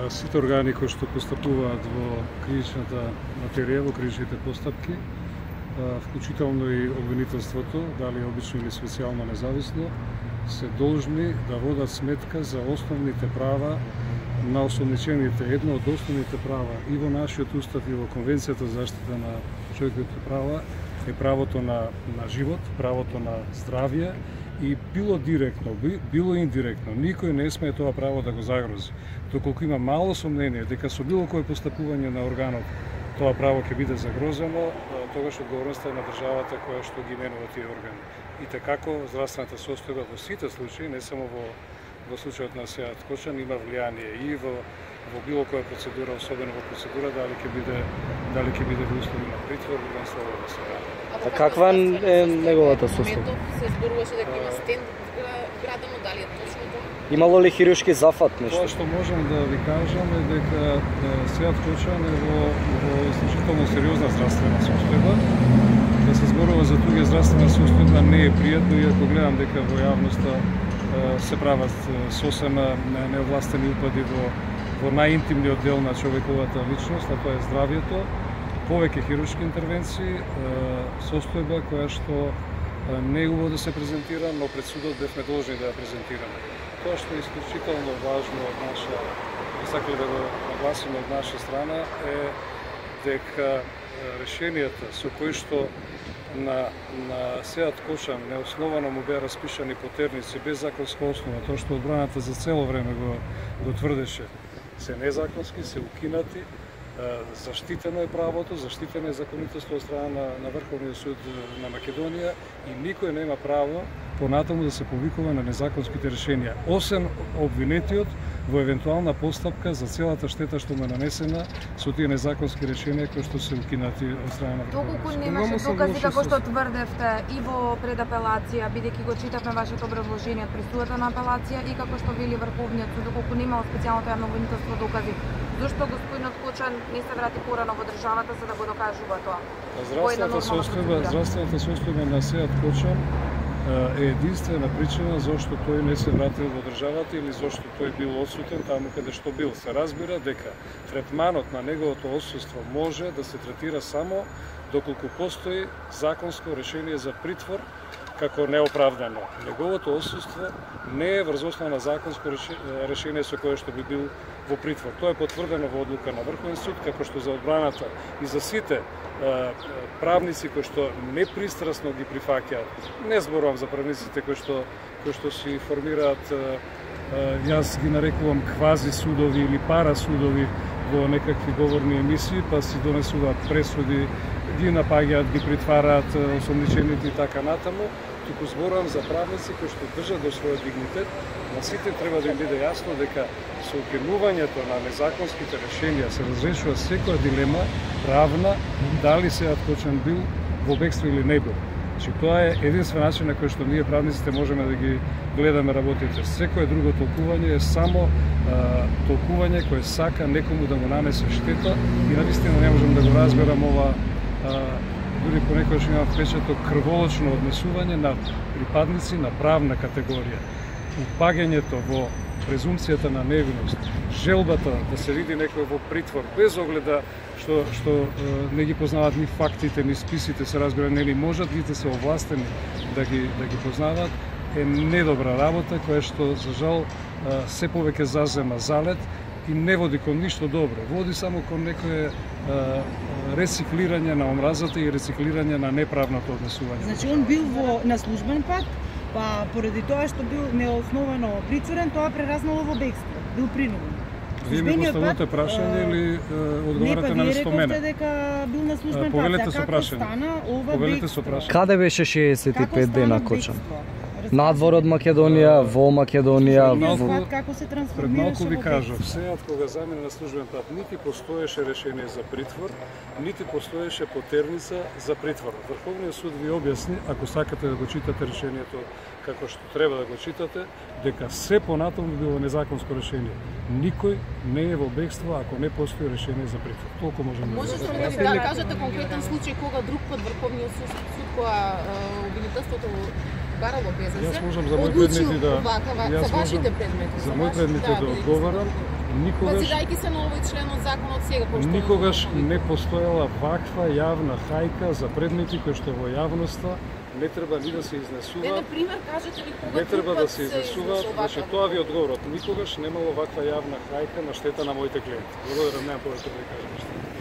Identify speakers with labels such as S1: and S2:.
S1: Сите органи кои што постапуваат во криничната материја, во криничните постапки, вклучително и обвинителството, дали обично или специјално независно, се должни да водат сметка за основните права на осомничените. Едно од основните права и во нашиот устав и во Конвенцијата за заштита на човековите права е правото на живот, правото на здравје и било директно, било индиректно, никој не смее тоа право да го загрози. Доколку има мало сомнение дека со било кое постапување на органот тоа право ќе биде загрозено, тогаш одговорноста е на државата која што ги именува тие органи. И како здравствената состојба во сите случаи, не само во случајот на Сеат Кочан, има влијание и во било која процедура, особено во процедура дали ќе биде во услови на притвор или на слободна свобода.
S2: А каква е неговата состојба?
S3: Се зборуваше дека има стенд вградено, дали е точно тоа?
S2: Имало ли хируршки зафат нешто?
S1: Тоа што можам да ви кажам е дека Сеат Кочан е во исклучително сериозна здравствена состојба. Да се зборува за туѓа здравствена состојба не е пријатно, иако гледам дека во јавноста се прават сосема неовластени упади во најинтимниот дел на човековата личност, а тоа е здравјето, повеќе хируршки интервенции, состојба која што не е убаво да се презентира, но пред судот бевме должни да ја презентираме. Тоа што е исклучително важно од наша, сакаме да го нагласиме од наша страна, е дека решенијата со кои што на Сеат Кочан неосновано му беа распишани потерници без законска основа, тоа што одбраната за цело време го тврдеше, се незаконски, се укинати, заштитено е правото, заштитено е законитоста од страна на Врховниот суд на Македонија и никој нема право понатаму да се повикува на незаконските решенија, освен обвинетиот во евентуална постапка за целата штета што му е нанесена со тие незаконски решенија кои што се укинати од страна на Врховниот суд.
S4: Доколку немаше докази како што тврдевте и во предапелација, бидејќи го читавме вашето образложение од присудата на апелација и како што вели Врховниот суд, доколку немало специјалното јавно обвинителство докази, зошто господинот Кочан не се врати порано во државата за да го докажува тоа?
S1: Здравствената состојба на Сеат Кочан е единствена причина зошто тој не се вратил во државата или зошто тој бил отсутен таму каде што бил. Се разбира дека третманот на неговото отсуство може да се третира само доколку постои законско решение за притвор како неоправдано. Неговото отсуство не е врз основа на законско решение со кое што би бил во притвор. Тоа е потврдено во одлука на Врховен суд, како што за одбраната и за сите правници кои што непристрасно ги прифаќаат. Не зборувам за правниците кои што си формираат, јас ги нарекувам квази судови или парасудови во некакви говорни емисии, па си донесуваат пресуди, ги напаѓаат, ги притвараат осомничените и така натаму. Туку зборувам за правници кои што држат до својот дигнитет. На сите треба да им биде јасно дека со укинувањето на незаконските решенија се разрешува секоја дилема правна дали Сеат Кочан бил во бегство или не бил. Значи, тоа е единствен начин на кој што ние правниците можеме да ги гледаме работите. Секое друго толкување е само толкување кое сака некому да му нанесе штета и навистина не можам да го разберам ова дури понекогаш имам впечаток крволочно однесување на припадници на правна категорија. Упагањето во презумцијата на невиност, желбата да се види некој во притвор без огледа што не ги познаваат ни фактите, ни списите, се разбира, нели можат лице се овластени да ги познаваат, е недобра работа која што за жал се повеќе зазема залет и не води кон ништо добро, води само кон некое рециклирање на омразата и рециклирање на неправното однесување.
S5: Значи он бил на службен пат, па поради тоа што бил неосновано притворен, тоа прераснало во бегство, бил принуден.
S1: Вие ми поставувате прашање или одговарате на место мене?
S5: Не, па вие рековте дека бил на службен пат, како стана ова бегство?
S2: Каде беше 65 дена Кочан? Надвор од Македонија, во Македонија,
S5: како се трансформираше.
S1: Пред малку ви кажав, Сеат кога замина на службен пат, нити постоеше решение за притвор, нити постоеше потерница за притвор. Врховниот суд ви објасни, ако сакате да го читате решението како што треба да го читате, дека се понатаму било незаконско решение. Никој не е во бегство ако не постои решение за притвор. Толку можам да
S3: кажам. Може да кажете конкретен случај кога друг пат Врховниот суд кога обвинителството барало без
S1: Јас можам за мој предмети да
S3: вашите предмети.
S1: За мој предмети да одговарам.
S3: Базирајќи се на овој член од законот сега кој што
S1: никогаш не постоела ваква јавна хајка за предмети кои што во јавноста не треба ни да се изнесуваат.
S3: на пример, кажете ли кога
S1: не треба да се
S3: изнесуваат.
S1: изнесуваат, значи тоа ви одговорот. Никогаш немало ваква јавна хајка на штета на моите клиенти. Благодарам, немам повеќе да ви кажам нешто.